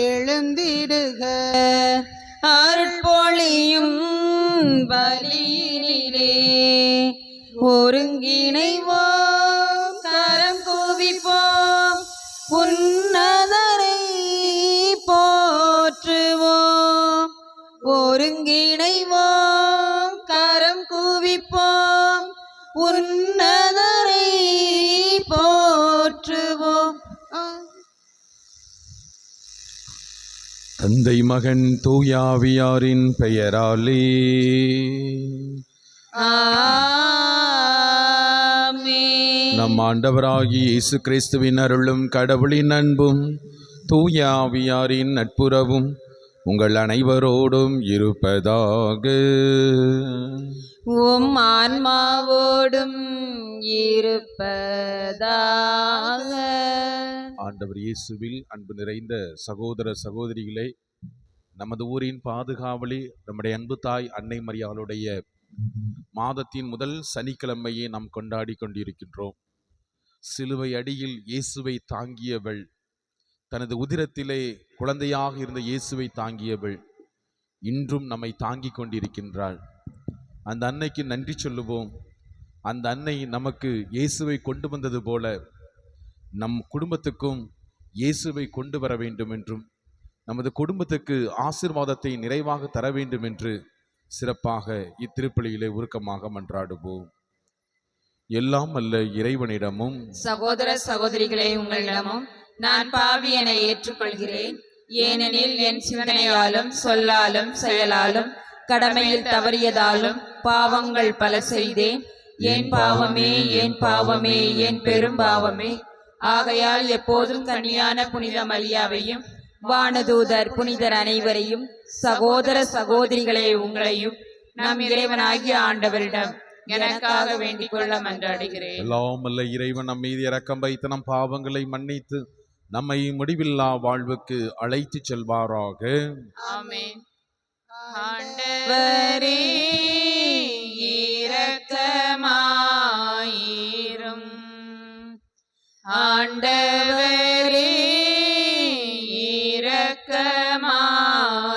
எழுந்திடுக அருட்பொழியும் பலியினிலே ஒருங்கிணைவோம் கரம் குவிப்போம் உன்னதரை போற்றுவோம். ஒருங்கிணைவோம் கரம் குவிப்போம் உன்னதரை போற்றுவோம். தந்தை மகன் தூயாவியாரின் பெயராலே ஆமென். நம் ஆண்டவராகிய இயேசு கிறிஸ்துவின் அருளும் கடவுளின் அன்பும் தூயாவியாரின் நட்புறவும் உங்கள் அனைவரோடும் இருப்பதாக. உம் ஆன்மாவோடும் இருப்பதாக. ஆண்டவர் இயேசுவில் அன்பு நிறைந்த சகோதர சகோதரிகளே, நமது ஊரின் பாதுகாவலி நம்முடைய அன்பு தாய் அன்னை மரியாளுடைய மாதத்தின் முதல் சனிக்கிழமையை நாம் கொண்டாடி கொண்டிருக்கின்றோம். சிலுவை அடியில் இயேசுவை தாங்கியவள், தனது உதிரத்திலே குழந்தையாக இருந்த இயேசுவை தாங்கியவள் இன்றும் நம்மை தாங்கி கொண்டிருக்கின்றாள். அந்த அன்னைக்கு நன்றி சொல்லுவோம். அந்த அன்னை நமக்கு இயேசுவை கொண்டு வந்தது போல நம் குடும்பத்துக்கும் இயேசுவை கொண்டு வர வேண்டும் என்றும் நமது குடும்பத்துக்கு ஆசீர்வாதத்தை நிறைவாக தர வேண்டும் என்று சிறப்பாக இத்திருப்பலியிலே உருக்கமாக மன்றாடுவோம். எல்லாம் அல்ல இறைவனிடமும் சகோதர சகோதரிகளே, உங்களிடமும் நான் பாவி என ஏற்றுக்கொள்கிறேன். ஏனெனில் என் சிந்தனையாலும் சொல்லாலும் செயலாலும் கடமையில் தவறியதாலும் பாவங்கள் பல செய்தேன். என் பாவமே, என் பாவமே, என் பெரும் பாவமே. ஆகையால் எப்போதும் கன்னியான புனித மரியாவையும் வானதூதர் புனிதர் அனைவரையும் சகோதர சகோதரிகளே உங்களையும் நம் இறைவனாகிய ஆண்டவரிடம் எனக்காக வேண்டிக் கொள்ள மன்றாடுகிறேன். எல்லாம் அல்ல இறைவன் நம் மீது இரக்கம் வைத்து நம் பாவங்களை மன்னித்து நம்மை முடிவில்லா வாழ்வுக்கு அழைத்து செல்வாராக. ஆமென். ஆண்டவரே இரக்கமாயிரும். ஆண்டவரே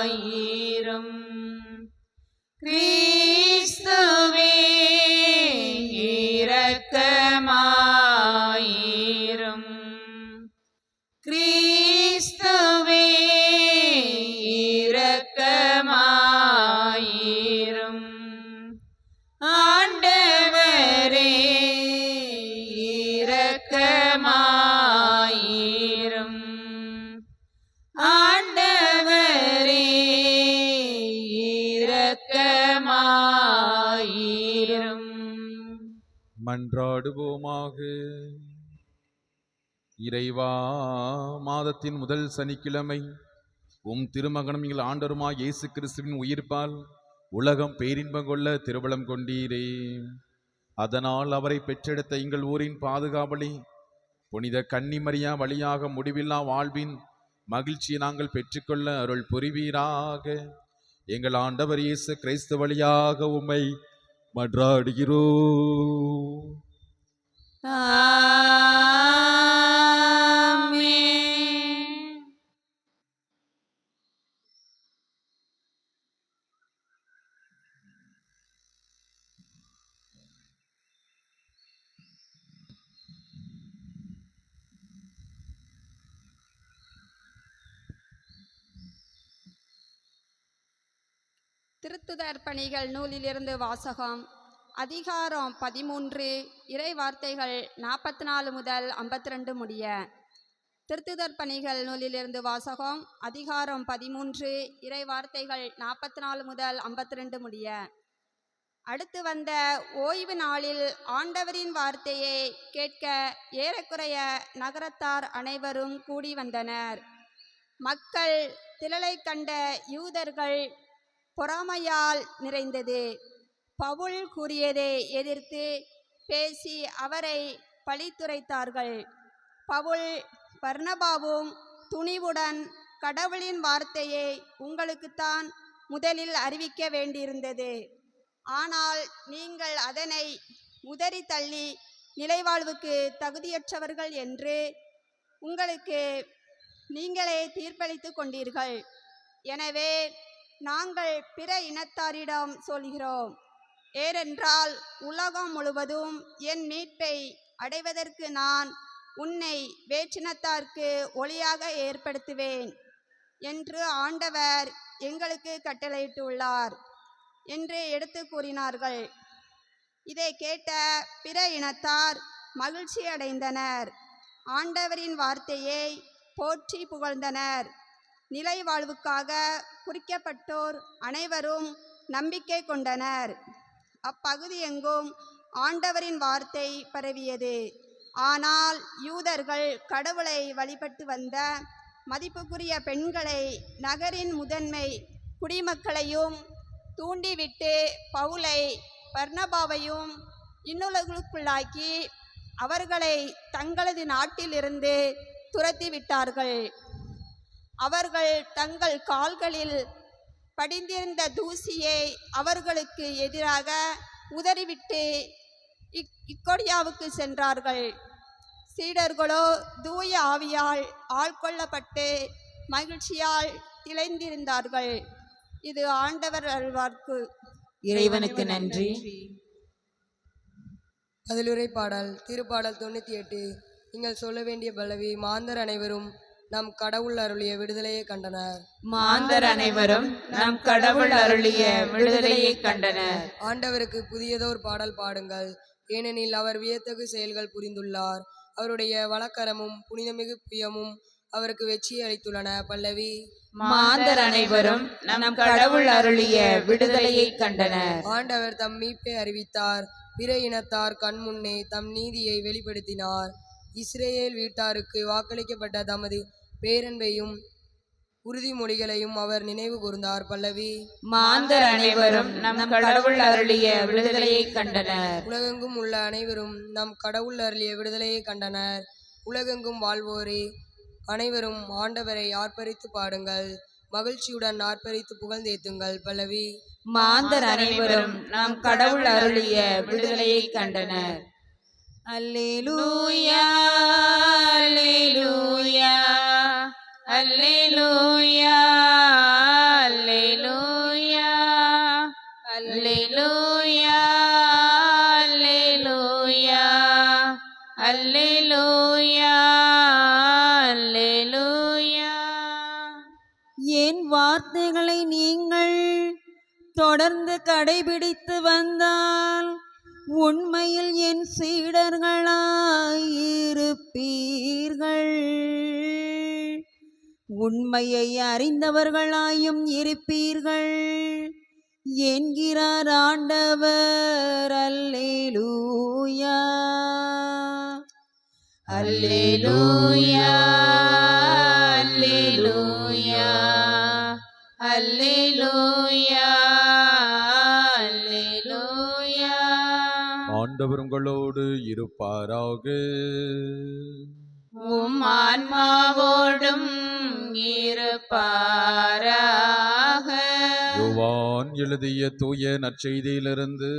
இரக்கமாயிரும். கிறிஸ்துவே இரக்கமாயிரும். கிறிஸ்துவே இரக்கமாயிரும். ஆண்டவரே இரக்கமாயிரும். ஆண்டவரே இரக்கமாயிரும். மன்றாடுவோமாக. இறைவா, மாதத்தின் முதல் சனிக்கிழமை உம் திருமகனும் எங்கள் ஆண்டவருமாய் இயேசு கிறிஸ்துவின் உயிர்ப்பால் உலகம் பேரின்பம் கொள்ள திருவளம் கொண்டீரே. அதனால் அவரை பெற்றெடுத்த எங்கள் ஊரின் பாதுகாவலி புனித கன்னிமரியா வழியாக முடிவில்லா வாழ்வின் மகிழ்ச்சியை நாங்கள் பெற்றுக்கொள்ள அருள் புரிவீராக. எங்கள் ஆண்டவர் இயேசு கிறிஸ்து வழியாக உம்மை மன்றாடுகிறோம். ஆமென். திருத்துதர் பணிகள் நூலிலிருந்து வாசகம். அதிகாரம் 13, இறை வார்த்தைகள் 44 முதல் 52 முடிய. திருத்துதர் பணிகள் நூலிலிருந்து வாசகம். அதிகாரம் 13, இறை வார்த்தைகள் 44 முதல் 52 முடிய. அடுத்து வந்த ஓய்வு நாளில் ஆண்டவரின் வார்த்தையை கேட்க ஏறக்குறைய நகரத்தார் அனைவரும் கூடி வந்தனர். மக்கள் திரளை கண்ட யூதர்கள் பொறாமையால் நிறைந்தது. பவுல் கூறியதை எதிர்த்து பேசி அவரை பழித்துரைத்தார்கள். பவுல் பர்னபாவும் துணிவுடன் கடவுளின் வார்த்தையை உங்களுக்குத்தான் முதலில் அறிவிக்க வேண்டியிருந்தது. ஆனால் நீங்கள் அதனை உதறி தள்ளி நிலைவாழ்வுக்கு தகுதியற்றவர்கள் என்று உங்களுக்கு நீங்களே தீர்ப்பளித்து கொண்டீர்கள். எனவே நாங்கள் பிற இனத்தாரிடம் சொல்கிறோம். ஏனென்றால் உலகம் முழுவதும் என் மீட்பை அடைவதற்கு நான் உன்னை வேற்றினத்தார்க்கு ஒளியாக ஏற்படுத்துவேன் என்று ஆண்டவர் எங்களுக்கு கட்டளையிட்டுள்ளார் என்று எடுத்து கூறினார்கள். இதை கேட்ட பிற இனத்தார் மகிழ்ச்சி அடைந்தனர். ஆண்டவரின் வார்த்தையை போற்றி புகழ்ந்தனர். நிலை வாழ்வுக்காக குறிக்கப்பட்டோர் அனைவரும் நம்பிக்கை கொண்டனர். அப்பகுதி எங்கும் ஆண்டவரின் வார்த்தை பரவியது. ஆனால் யூதர்கள் கடவுளை வழிபட்டு வந்த மதிப்புக்குரிய பெண்களை, நகரின் முதன்மை குடிமக்களையும் தூண்டிவிட்டு பவுலை பர்னபாவையும் இன்னுலகுக்குள்ளாக்கி அவர்களை தங்களது நாட்டிலிருந்து துரத்திவிட்டார்கள். அவர்கள் தங்கள் கால்களில் படிந்திருந்த தூசியை அவர்களுக்கு எதிராக உதறிவிட்டு இக்கொரியாவுக்கு சென்றார்கள். சீடர்களோ தூய ஆவியால் ஆட்கொள்ளப்பட்டு மகிழ்ச்சியால் திளைந்திருந்தார்கள். இது ஆண்டவர் அருள்வாக்கு. இறைவனுக்கு நன்றி. பதிலுரை பாடல். திருப்பாடல் 98. நீங்கள் சொல்ல வேண்டிய பல்லவி. மாந்தர் அனைவரும் நம் கடவுள் அருளிய விடுதலையை கண்டனர். மாந்தர் அனைவரும் நம் கடவுள் அருளிய விடுதலையை கண்டனர். ஆண்டவருக்கு புதியதோர் பாடல் பாடுங்கள், ஏனெனில் அவர் வியத்தகு செயல்கள் புரிந்துள்ளார். அவருடைய வழக்கரமும் புனிதமிகு புயமும் அவருக்கு வெற்றி அளித்துள்ளன. பல்லவி. மாந்தர் அனைவரும் நம் கடவுள் அருளிய விடுதலையை கண்டனர். ஆண்டவர் தம் மீட்பை அறிவித்தார். பிற இனத்தார் கண்முன்னே தம் நீதியை வெளிப்படுத்தினார். இஸ்ரேல் வீட்டாருக்கு வாக்களிக்கப்பட்ட தமது பேரன்பையும் உறுதிமொழிகளையும் அவர் நினைவு கூர்ந்தார். பல்லவி. மாந்தர் அனைவரும் நம் கடவுள் அருளிய விடுதலையை கண்டனர். உலகெங்கும் உள்ள அனைவரும் நம் கடவுள் அருளிய விடுதலையை கண்டனர். உலகெங்கும் வாழ்வோரே அனைவரும் ஆண்டவரை ஆர்ப்பரித்து பாடுங்கள், மகிழ்ச்சியுடன் ஆர்ப்பரித்து புகழ்ந்தேத்துங்கள். பல்லவி. மாந்தர் அனைவரும் நம் கடவுள் அருளிய விடுதலையை கண்டனர். அல்லேலூயா அல்லேலூயா அல்லேலூயா அல்லேலூயா அல்லேலூயா அல்லேலூயா அல்லேலூயா அல்லேலூயா. என் வார்த்தைகளை நீங்கள் தொடர்ந்து கடைபிடித்து வந்தால் உண்மையில் என் சீடர்களாயிருப்பீர்கள், உண்மையை அறிந்தவர்களாயும் இருப்பீர்கள் என்கிறார் ஆண்டவர். அல்லேலூயா அல்லேலூயா அல்லேலூயா அல்லேலூயா அல்லேலூயா. ஆண்டவர் உங்களோடு இருப்பாராக. உம் ஆன்மாவோடும் இருப்பாராக. யோவான் எழுதிய தூய நற்செய்தியிலிருந்து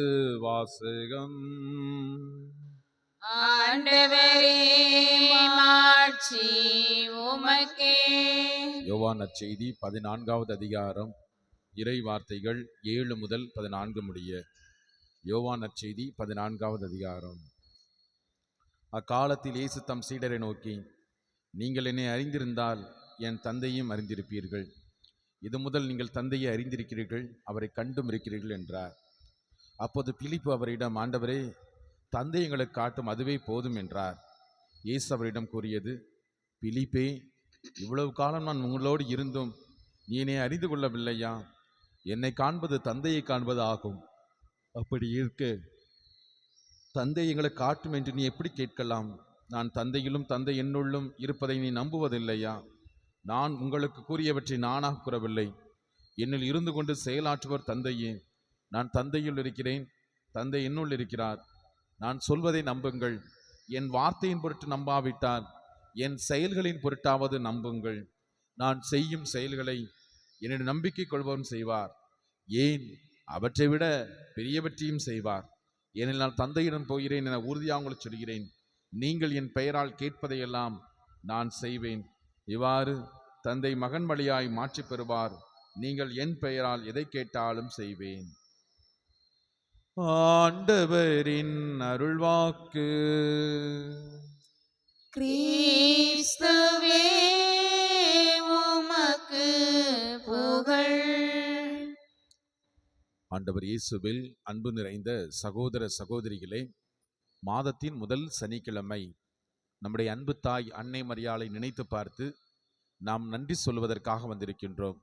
வாசகம். ஆண்டவரே மாட்சி உமக்கே. யோவான் நற்செய்தி 14வது அதிகாரம், இறை வார்த்தைகள் 7 முதல் 14 முடிய. யோவான் நற்செய்தி 14வது அதிகாரம். அக்காலத்தில் இயேசு தம் சீடரை நோக்கி, நீங்கள் என்னை அறிந்திருந்தால் என் தந்தையும் அறிந்திருப்பீர்கள். இது முதல் நீங்கள் தந்தையை அறிந்திருக்கிறீர்கள், அவரை கண்டும் இருக்கிறீர்கள் என்றார். அப்போது பிலிப்பு அவரிடம், ஆண்டவரே, தந்தை எங்களுக்கு காட்டும், அதுவே போதும் என்றார். இயேசு அவரிடம் கூறியது, பிலிப்பே, இவ்வளவு காலம் நான் உங்களோடு இருந்தும் நீ என்னை அறிந்து கொள்ளவில்லையா? என்னை காண்பது தந்தையை காண்பது ஆகும். அப்படி இருக்க தந்தை எங்களை காட்டும் என்று நீ எப்படி கேட்கலாம்? நான் தந்தையிலும் தந்தை என்னுள்ளும் இருப்பதை நீ நம்புவதில்லையா? நான் உங்களுக்கு கூறியவற்றை நானாக கூறவில்லை, என்னில் இருந்து கொண்டு செயலாற்றுவர் தந்தையே. நான் தந்தையுள் இருக்கிறேன், தந்தை என்னுள் இருக்கிறார். நான் சொல்வதை நம்புங்கள். என் வார்த்தையின் பொருட்டு நம்பாவிட்டால் என் செயல்களின் பொருட்டாவது நம்புங்கள். நான் செய்யும் செயல்களை என்னுடைய நம்பிக்கை கொள்பவன் செய்வார், ஏன் அவற்றை விட பெரியவற்றையும் செய்வார். ஏனெனில் நான் தந்தையிடம் போகிறேன் என உறுதியாக உங்களுக்கு சொல்கிறேன். நீங்கள் என் பெயரால் கேட்பதையெல்லாம் நான் செய்வேன். இவ்வாறு தந்தை மகன் வழியாய் மாற்றி பெறுவார். நீங்கள் என் பெயரால் எதை கேட்டாலும் செய்வேன். ஆண்டவரின் அருள்வாக்கு. கிறிஸ்துவே உமக்கு புகழ். ஆண்டவர் இயேசுவில் அன்பு நிறைந்த சகோதர சகோதரிகளே, மாதத்தின் முதல் சனிக்கிழமை நம்முடைய அன்பு தாய் அன்னை மரியாளை நினைத்து பார்த்து நாம் நன்றி சொல்வதற்காக வந்திருக்கின்றோம்.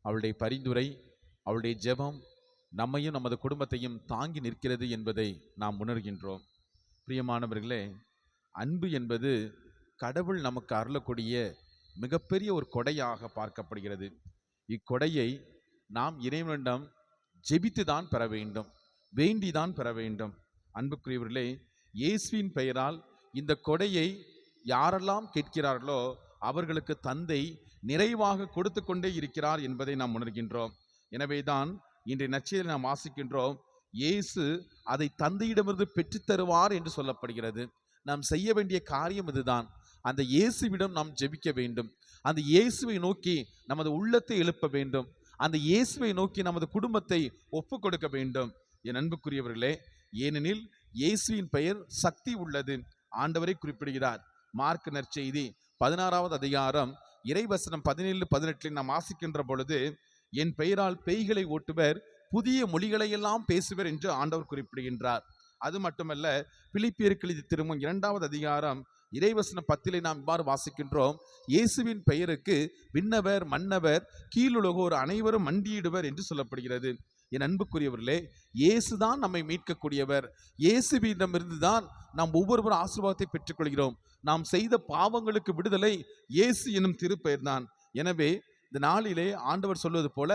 அவளுடைய பரிந்துரை, அவளுடைய ஜெபம் நம்மையும் நமது குடும்பத்தையும் தாங்கி நிற்கிறது என்பதை நாம் உணர்கின்றோம். பிரியமானவர்களே, அன்பு என்பது கடவுள் நமக்கு அருளக்கூடிய மிகப்பெரிய ஒரு கொடையாக பார்க்கப்படுகிறது. இக்கொடையை நாம் இறைவனிடம் ஜெபித்துதான் பெற வேண்டும், வேண்டிதான் பெற வேண்டும். அன்புக்குரியவர்களே, இயேசுவின் பெயரால் இந்த கொடையை யாரெல்லாம் கேட்கிறார்களோ அவர்களுக்கு தந்தை நிறைவாக கொடுத்து கொண்டே இருக்கிறார் என்பதை நாம் உணர்கின்றோம். எனவேதான் இன்றைய நற்செய்தியை நாம் வாசிக்கின்றோம், இயேசு அதை தந்தையிடமிருந்து பெற்றுத்தருவார் என்று சொல்லப்படுகிறது. நாம் செய்ய வேண்டிய காரியம் இதுதான். அந்த இயேசுவிடம் நாம் ஜெபிக்க வேண்டும். அந்த இயேசுவை நோக்கி நமது உள்ளத்தை எழுப்ப வேண்டும். அந்த இயேசுவை நோக்கி நமது குடும்பத்தை ஒப்பு கொடுக்க வேண்டும். என் அன்புக்குரியவர்களே, ஏனெனில் இயேசுவின் பெயர் சக்தி உள்ளது. ஆண்டவரை குறிப்பிடுகிறார். மார்க் நற்செய்தி 16வது அதிகாரம் இறைவசனம் 17-18 நாம் வாசிக்கின்ற பொழுது, என் பெயரால் பேய்களை ஓட்டுவர், புதிய மொழிகளை எல்லாம் பேசுவர் என்று ஆண்டவர் குறிப்பிடுகின்றார். அது மட்டுமல்ல, பிலிப்பியருக்கு எழுதிய திருமுகம் 2வது அதிகாரம் இறைவசனம் 10 நாம் இவ்வாறு வாசிக்கின்றோம், இயேசுவின் பெயருக்கு விண்ணவர் மன்னவர் கீழுலகோர் அனைவரும் மண்டியிடுவர் என்று சொல்லப்படுகிறது. என் அன்புக்குரியவர்களே, இயேசுதான் நம்மை மீட்கக்கூடியவர். இயேசுவிடமிருந்து தான் நாம் ஒவ்வொருவரும் ஆசீர்வாதத்தை பெற்றுக்கொள்கிறோம். நாம் செய்த பாவங்களுக்கு விடுதலை இயேசு என்னும் திருப்பெயர் தான். எனவே இந்த நாளிலே ஆண்டவர் சொல்வது போல,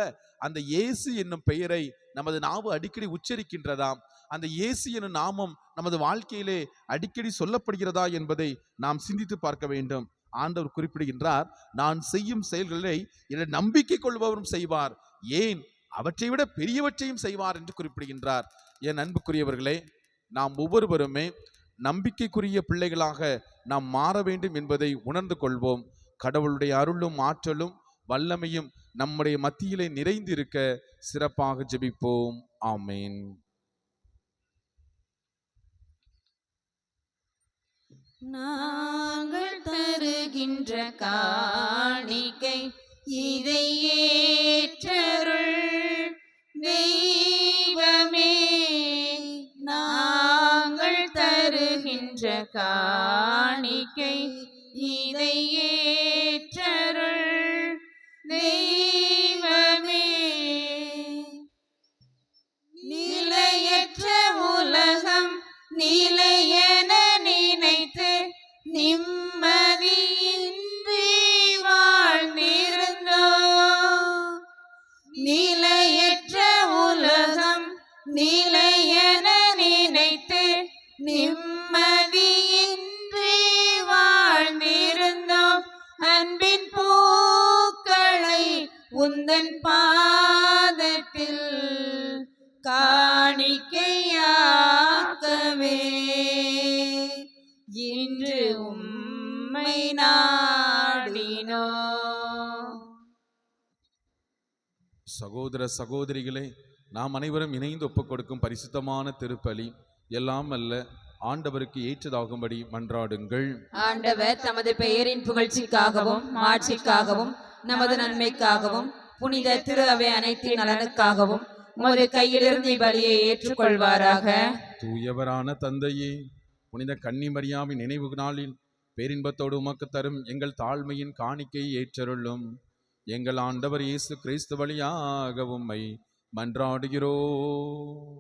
அந்த இயேசு என்னும் பெயரை நமது நாவு அடிக்கடி உச்சரிக்கின்றதாம். அந்த இயேசு என்னும் நாமம் நமது வாழ்க்கையிலே அடிக்கடி சொல்லப்படுகிறதா என்பதை நாம் சிந்தித்து பார்க்க வேண்டும். ஆண்டவர் குறிப்பிடுகின்றார், நான் செய்யும் செயல்களை என்னை நம்பிக்கை கொள்பவரும் செய்வார், ஏன் அவற்றை விட பெரியவற்றையும் செய்வார் என்று குறிப்பிடுகின்றார். என் அன்புக்குரியவர்களே, நாம் ஒவ்வொருவருமே நம்பிக்கைக்குரிய பிள்ளைகளாக நாம் மாற வேண்டும் என்பதை உணர்ந்து கொள்வோம். கடவுளுடைய அருளும் ஆற்றலும் வல்லமையும் நம்முடைய மத்தியிலே நிறைந்து இருக்க சிறப்பாக ஜெபிப்போம். ஆமேன். நாங்கள் தருகின்ற காணிக்கை இதை ஏற்றருள் தெய்வமே. நாங்கள் தருகின்ற காணிக்கை இதை ஏற்றருள் தெய்வமே. நிலையற்ற உலகம் நிலையென நினைத்து நிம்மதியின்றி வாழ்ந்திருந்தோம். நிலையற்ற உலகம் நிலையென நினைத்து நிம்மதியின்றி வாழ்ந்திருந்தோம். அன்பின் பூக்களை உந்தன் பாதத்தில் காணிக்கையாக்கவே இன்று உம்மை நாடினோ. சகோதர சகோதரிகளே, நாம் அனைவரும் இணைந்து ஒப்புக் கொடுக்கும் பரிசுத்தமான திருப்பலி எல்லாம் அல்ல ஆண்டவருக்கு ஏற்றதாகும்படி மன்றாடுங்கள். ஆண்டவர் தமது பெயரின் புகழ்ச்சிக்காகவும் மாட்சிக்காகவும் நமது நன்மைக்காகவும் புனித திரு அவை அனைத்தின் நலனுக்காகவும் உமது கையிலிருந்து பலியை ஏற்றுக்கொள்வாராக. தூயவரான தந்தையே, புனித கன்னிமரியாவின் நினைவு நாளில் பேரின்பத்தோடு உமக்கு தரும் எங்கள் தாழ்மையின் காணிக்கையை ஏற்றருளும். எங்கள் ஆண்டவர் இயேசு கிறிஸ்து வழியாக உம்மை மன்றாடுகிறோம்.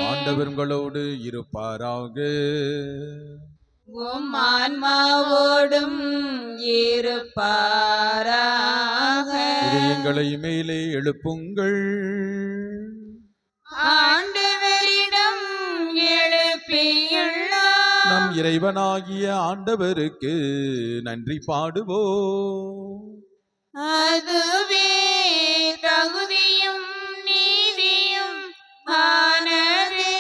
ஆண்டவர் உங்களோடு இருப்பாராக. உம் ஆன்மாவோடும் இருப்பாராக. இதயங்களை மேலே எழுப்புங்கள். ஆண்டவரிடம் எழுப்பியுள்ளோம். நம் இறைவனாகிய ஆண்டவருக்கு நன்றி பாடுவோம். அதுவே தகுதியும் நீதியும் ஆனதே.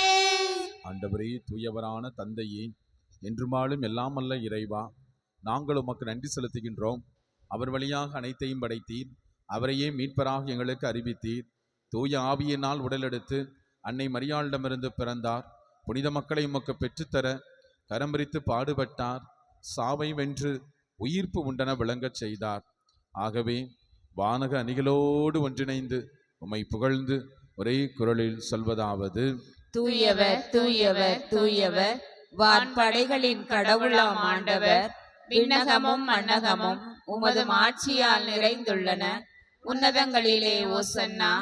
ஆண்டவரே, தூயவரான தந்தையே, என்றுமாலும் எல்லாமல்ல இறைவா, நாங்கள் உமக்கு நன்றி செலுத்துகின்றோம். அவர் வழியாக அனைத்தையும் படைத்தீர், அவரையே மீட்பராக எங்களுக்கு அறிவித்தீர். தூய ஆவியினால் உடலெடுத்து அன்னை மரியாளிடமிருந்து பிறந்தார். புனித மக்களை உமக்கு பெற்றுத்தர கரம்பிரித்து பாடுபட்டார். சாவை வென்று உயிர்ப்பு உண்டன விளங்கச் செய்தார். ஆகவே வானக அணிகளோடு ஒன்றிணைந்து உம்மை புகழ்ந்து ஒரே குரலில் சொல்வதாவது: தூயவர் தூயவர் தூயவர், வான்படைகளின் கடவுளாம் ஆண்டவர். விண்ணகமும் மண்ணகமும் உமது ஆட்சியால் நிறைந்துள்ளன. உன்னதங்களிலே ஓசன்னா.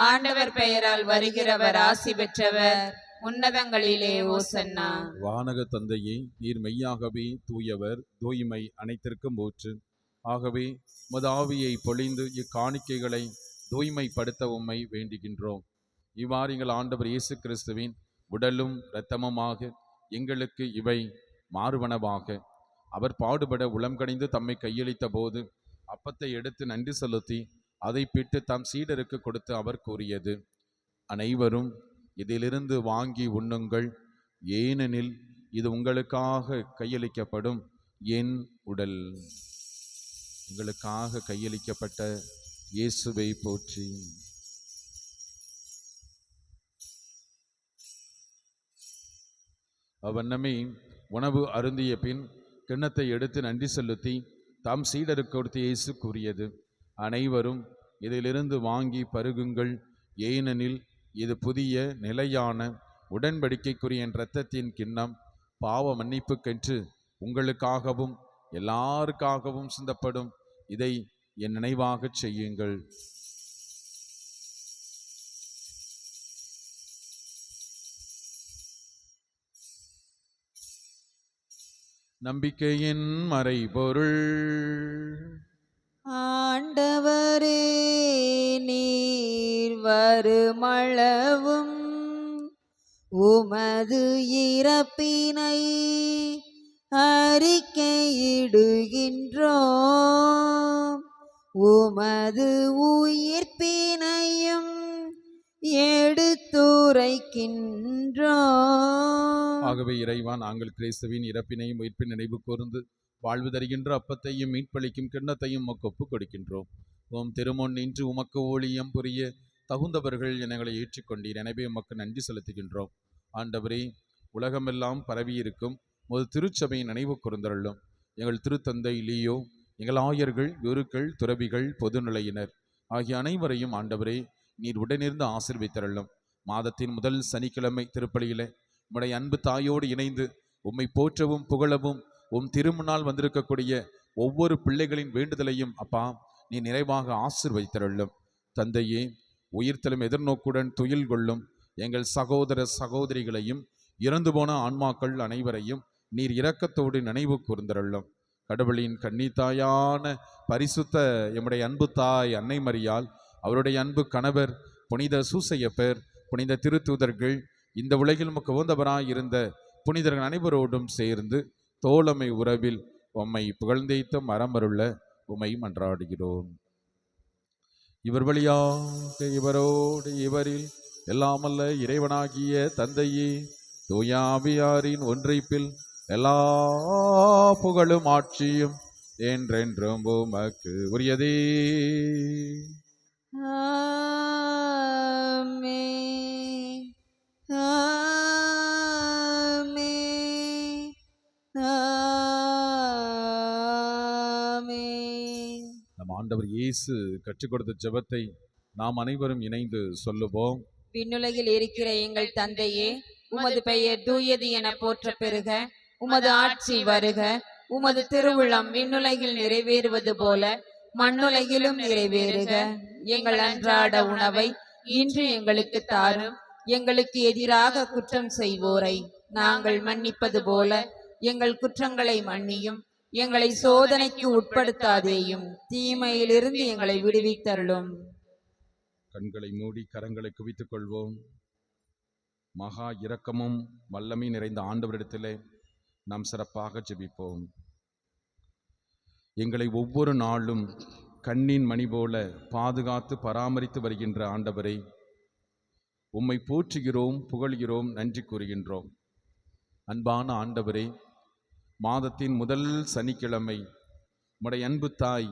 ஆண்டவர் பெயரால் வருகிறவர் ஆசி பெற்றவர். உன்னதங்களிலே ஓசன்னா. வானக தந்தையே, நீர் மெய்யாகவே தூயவர், தூய்மை அனைத்திற்கும் ஊற்று. ஆகவே உமது ஆவியை பொழிந்து இக்காணிக்கைகளை தூய்மைப்படுத்த உம்மை வேண்டுகின்றோம். இவ்வாறு எங்கள் ஆண்டவர் இயேசு கிறிஸ்துவின் உடலும் இரத்தமுமாக எங்களுக்கு இவை மாறுவனவாக. அவர் பாடுபட உளம் கனிந்து தம்மை கையளித்த போது அப்பத்தை எடுத்து நன்றி செலுத்தி அதை பிட்டு தம் சீடருக்கு கொடுத்து அவர் கூறியது: அனைவரும் இதிலிருந்து வாங்கி உண்ணுங்கள், ஏனெனில் இது உங்களுக்காக கையளிக்கப்படும் என் உடல். உங்களுக்காக கையளிக்கப்பட்ட இயேசுவை போற்றி. அவ்வண்ணமே உணவு அருந்திய பின் கிண்ணத்தை எடுத்து நன்றி செலுத்தி தாம் சீடருக்கு கொடுத்து இயேசு கூறியது: அனைவரும் இதிலிருந்து வாங்கி பருகுங்கள், ஏனெனில் இது புதிய நிலையான உடன்படிக்கைக்குரிய என் இரத்தத்தின் கிண்ணம். பாவ மன்னிப்புக்கென்று உங்களுக்காகவும் எல்லாருக்காகவும் சிந்தப்படும். இதை என் நினைவாகச் செய்யுங்கள். நம்பிக்கையின் மறைபொருள். ஆண்டவரே, நீர் வருமளவும் உமது இறப்பினை அறிக்கையிடுகின்றோம், உமது உயிர்ப்பினையும் எடுத்துரைக்கின்றோம். ஆகவே இறைவா, நாங்கள் கிறிஸ்துவின் இறப்பினையும் உயிர்ப்பின் நினைவு கூர்ந்து வாழ்வு தருகின்ற அப்பத்தையும் மீட்பளிக்கும் கிண்ணத்தையும் உமக்கு ஒப்புக் கொடுக்கின்றோம். உம் திருமுன் நின்று உமக்கு ஊழியம் புரிய தகுந்தவர்கள் எங்களை ஏற்றுக்கொண்டீர். எனவே உமக்கு நன்றி செலுத்துகின்றோம். ஆண்டவரே, உலகமெல்லாம் பரவியிருக்கும் ஒரு திருச்சபையின் நினைவு கூர்ந்தருளும். எங்கள் திருத்தந்தை லியோ, எங்கள் ஆயர்கள், குருக்கள், துறவிகள், பொதுநிலையினர் ஆகிய அனைவரையும் ஆண்டவரே நீர் உடனிருந்து ஆசீர்வதித்தருளும். மாதத்தின் முதல் சனிக்கிழமை திருப்பலியிலே உம்முடைய அன்பு தாயோடு இணைந்து உம்மை போற்றவும் புகழவும் உம் திருமுன்னால் வந்திருக்கக்கூடிய ஒவ்வொரு பிள்ளைகளின் வேண்டுதலையும் அப்பா நீ நிறைவாக ஆசீர்வதித்தருளும். தந்தையே, உயிர்த்தலும் எதிர்நோக்குடன் துயில் கொள்ளும் எங்கள் சகோதர சகோதரிகளையும் இறந்து போன ஆன்மாக்கள் அனைவரையும் நீர் இரக்கத்தோடு நினைவு கூர்ந்தருளும். கடவுளின் கன்னித்தாயான பரிசுத்த எம்முடைய அன்பு தாய் அன்னை மரியாள், அவருடைய அன்பு கணவர் புனித சூசையப்பர், புனித திருத்தூதர்கள், இந்த உலகில் உமக்கு உகந்தவராய் இருந்த புனிதர்கள் அனைவரோடும் சேர்ந்து தோழமை உறவில் உம்மை புகழ்ந்தேத்த மரமருள்ள உம்மை மன்றாடுகிறோம். இவர் வழியாக இவரோடு இவரில் எல்லாமல்ல இறைவனாகிய தந்தையே, தூய ஆவியாரின் ஒன்றைப்பில் எல்லா புகழும் ஆட்சியும் என்றென்றும் உமக்கு உரியதே. ஆமென். ஆமென். ஆமென். நம் ஆண்டவர் இயேசு கற்றுக் கொடுத்த ஜெபத்தை நாம் அனைவரும் இணைந்து சொல்லுவோம். விண்ணுலகில் இருக்கிற எங்கள் தந்தையே, உமது பெயர் தூயது என போற்ற பெறுக. உமது ஆட்சி வருக. உமது திருவுளம் விண்ணுலகில் நிறைவேறுவது போல மண்ணுலகிலும் நிறைவேறுக. எங்கள் அன்றாட உணவை இன்று எங்களுக்கு தாரும். எங்களுக்கு எதிராக குற்றம் செய்வோரை நாங்கள் மன்னிப்பது போல எங்கள் குற்றங்களை மன்னியும். எங்களை சோதனைக்கு உட்படுத்தாதேயும், தீமையிலிருந்து எங்களை விடுவித்தருளும். கண்களை மூடி கரங்களை குவித்துக் கொள்வோம். மகா இரக்கமும் வல்லமை நிறைந்த ஆண்டவரிடத்திலே நாம் சிறப்பாக ஜெபிப்போம். எங்களை ஒவ்வொரு நாளும் கண்ணின் மணி போல பாதுகாத்து பராமரித்து வருகின்ற ஆண்டவரை உம்மை போற்றுகிறோம், புகழ்கிறோம், நன்றி கூறுகின்றோம். அன்பான ஆண்டவரே, மாதத்தின் முதல் சனிக்கிழமை உம்முடைய அன்பு தாய்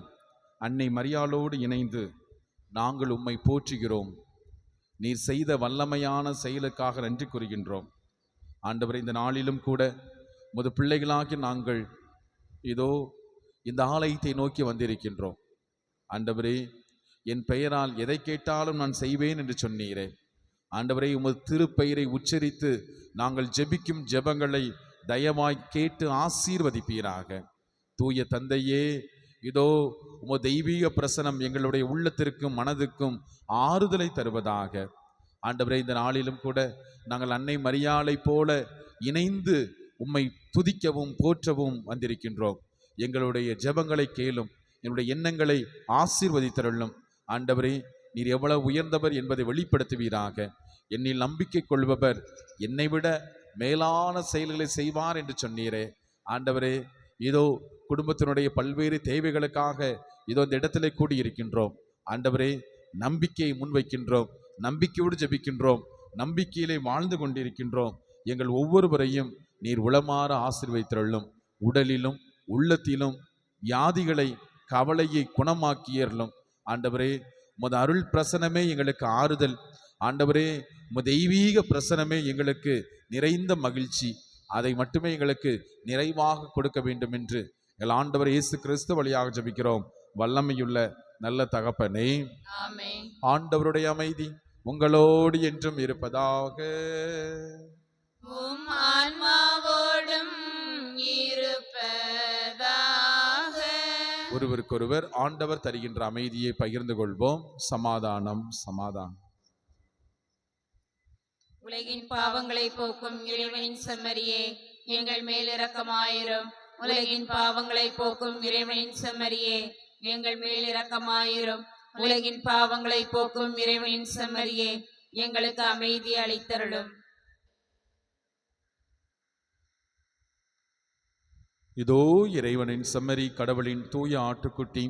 அன்னை மரியாளோடு இணைந்து நாங்கள் உம்மை போற்றுகிறோம். நீர் செய்த வல்லமையான செயலுக்காக நன்றி கூறுகின்றோம். ஆண்டவரே, இந்த நாளிலும் கூட உமது பிள்ளைகளாகி நாங்கள் இதோ இந்த ஆலயத்தை நோக்கி வந்திருக்கின்றோம். ஆண்டவரே, என் பெயரால் எதை கேட்டாலும் நான் செய்வேன் என்று சொன்னீரே. ஆண்டவரே, உமது திருப்பெயரை உச்சரித்து நாங்கள் ஜெபிக்கும் ஜெபங்களை தயவாய் கேட்டு ஆசீர்வதிப்பீராக. தூய தந்தையே, இதோ உமது தெய்வீக பிரசனம் எங்களுடைய உள்ளத்திற்கும் மனதுக்கும் ஆறுதலை தருவதாக. ஆண்டவரே, இந்த நாளிலும் கூட நாங்கள் அன்னை மரியாளை போல இணைந்து உம்மை துதிக்கவும் போற்றவும் வந்திருக்கின்றோம். எங்களுடைய ஜெபங்களை கேளும், என்னுடைய எண்ணங்களை ஆசீர்வதித்தருளும். ஆண்டவரே, நீர் எவ்வளவு உயர்ந்தவர் என்பதை வெளிப்படுத்துவீராக. என்னில் நம்பிக்கை கொள்பவர் என்னை விட மேலான செயல்களை செய்வார் என்று சொன்னீரே. ஆண்டவரே, இதோ குடும்பத்தினுடைய பல்வேறு தேவைகளுக்காக இதோ இந்த இடத்திலே கூடியிருக்கின்றோம். ஆண்டவரே, நம்பிக்கையை முன்வைக்கின்றோம், நம்பிக்கையோடு ஜெபிக்கின்றோம், நம்பிக்கையிலே வாழ்ந்து கொண்டிருக்கின்றோம். எங்கள் ஒவ்வொருவரையும் நீர் உளமாற ஆசீர்வதித்தருளும். உடலிலும் உள்ளத்திலும் வியாதிகளை கவலையை குணமாக்கியறலும். ஆண்டவரே, உமது அருள் பிரசனமே எங்களுக்கு ஆறுதல். ஆண்டவரே, உமது தெய்வீக பிரசனமே எங்களுக்கு நிறைந்த மகிழ்ச்சி. அதை மட்டுமே எங்களுக்கு நிறைவாக கொடுக்க வேண்டும் என்று எங்கள் ஆண்டவர் இயேசு கிறிஸ்து வழியாக ஜெபிக்கிறோம். வல்லமையுள்ள நல்ல தகப்பனே, ஆமென். ஆண்டவருடைய அமைதி உங்களோடு என்றும் இருப்பதாக. உம் ஆன்மாவோடும் இருப்பதாக. ஒருவருக்கொருவர் ஆண்டவர் தருகின்ற அமைதியை பகிர்ந்து கொள்வோம். சமாதானம், சமாதானம். உலகின் பாவங்களை போக்கும் இறைவனின் செம்மறியே, எங்கள் மேல் இரக்கமாயிரும். உலகின் பாவங்களை போக்கும் இறைவனின் செம்மறியே, எங்கள் மேல் இரக்கமாயிரும். உலகின் பாவங்களை போக்கும் இறைவனின் செம்மறியே, எங்களுக்கு அமைதி அளித்தருளும். இதோ இறைவனின் செம்மறி, கடவுளின் தூய ஆட்டுக்குட்டி,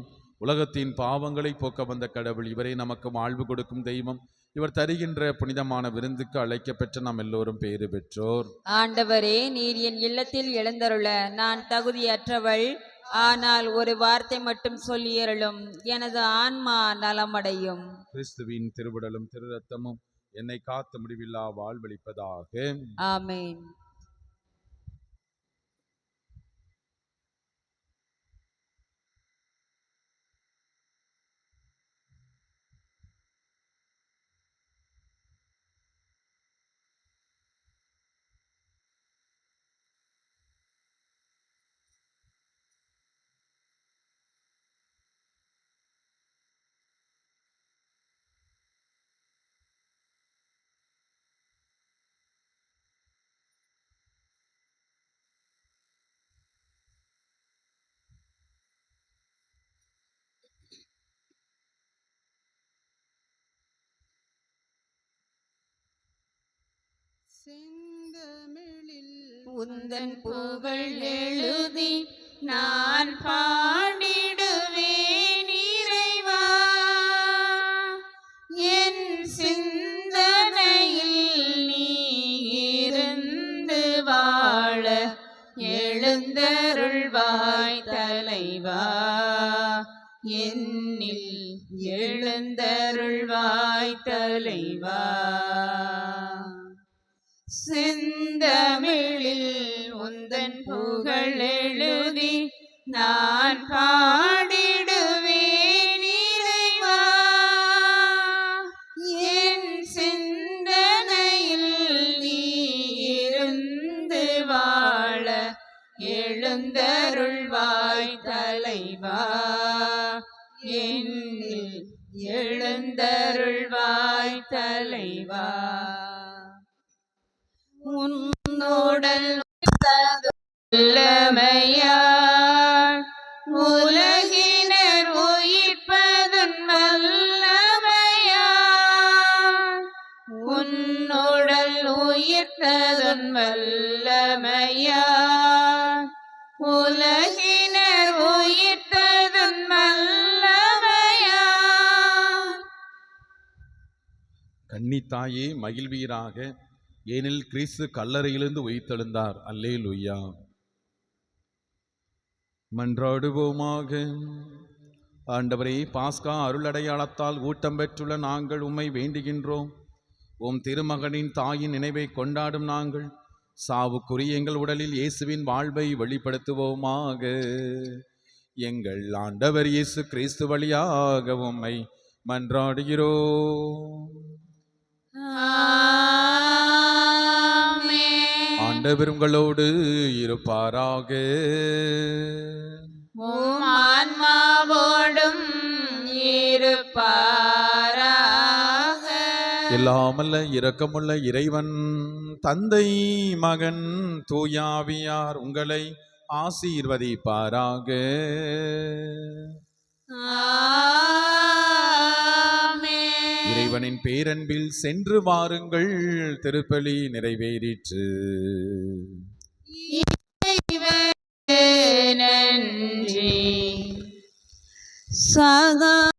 உலகத்தின் பாவங்களை போக்க வந்த கடவுள். இவரை நமக்கு வாழ்வு கொடுக்கும் தெய்வம். இவர் தருகின்ற புனிதமான விருந்துக்கு அழைக்கப்பெற்ற நாம் எல்லோரும் பேறு பெற்றோர். ஆண்டவரே, நீர் என் இல்லத்தில் எழுந்தருள நான் தகுதியற்றவள். ஆனால் ஒரு வார்த்தை மட்டும் சொல்லியருளும், எனது ஆன்மா நலமடையும். கிறிஸ்துவின் திருவுடலும் திரு ரத்தமும் என்னை காத்து முடிவில்லா வாழ்வளிப்பதாக. ஆமென். உந்தன் புகழ் எழுதி நான் பாடிடுவேன் இறைவா. என் சிந்தனையில் நீ இருந்து வாழ எழுந்தருள்வாய் தலைவா. என்னில் எழுந்தருள்வாய் தலைவா. செந்தமிழில் உந்தன் புகழ் எழுதி நான் பாடிடுவேன் இறைவா. என் சிந்தனையில் நீ இருந்து வாழ எழுந்தருள்வாய் தலைவா. என்னில் எழுந்தருள்வாய் தலைவா. உன்னோடல் வல்லமையால் உலகினர் உயிர்ப்பதன் வல்லமையால். உன்னோடல் உயிர்த்ததன் வல்லமையால் உலகினர் உயிர்த்ததன் வல்லமையால். கன்னித்தாயே மகிழ்வீராக, ஏனில் கிறிஸ்து கல்லறையிலிருந்து உயிர்த்தெழுந்தார். அல்லேலூயா. மன்றாடுவோமாக. ஆண்டவரே, பாஸ்கா அருளடையாளத்தால் ஊட்டம் பெற்றுள்ள நாங்கள் உம்மை வேண்டுகின்றோம். உம் திருமகனின் தாயின் நினைவை கொண்டாடும் நாங்கள் சாவுக்குரிய எங்கள் உடலில் இயேசுவின் வாழ்வை வெளிப்படுத்துவோமாக. எங்கள் ஆண்டவர் இயேசு கிறிஸ்து வழியாக உம்மை மன்றாடுகிறோம். ஆண்டவர் உங்களோடு இருப்பாராக. உம் ஆன்மாவோடும் இருப்பாராக. எல்லாமல்ல இரக்கமுள்ள இறைவன் தந்தை, மகன், தூயாவியார் உங்களை ஆசீர்வதிப்பாராக. ஆமென். இறைவனின் பேரன்பில் சென்று வாருங்கள். திருப்பலி நிறைவேறிற்று. நன்றி. சகா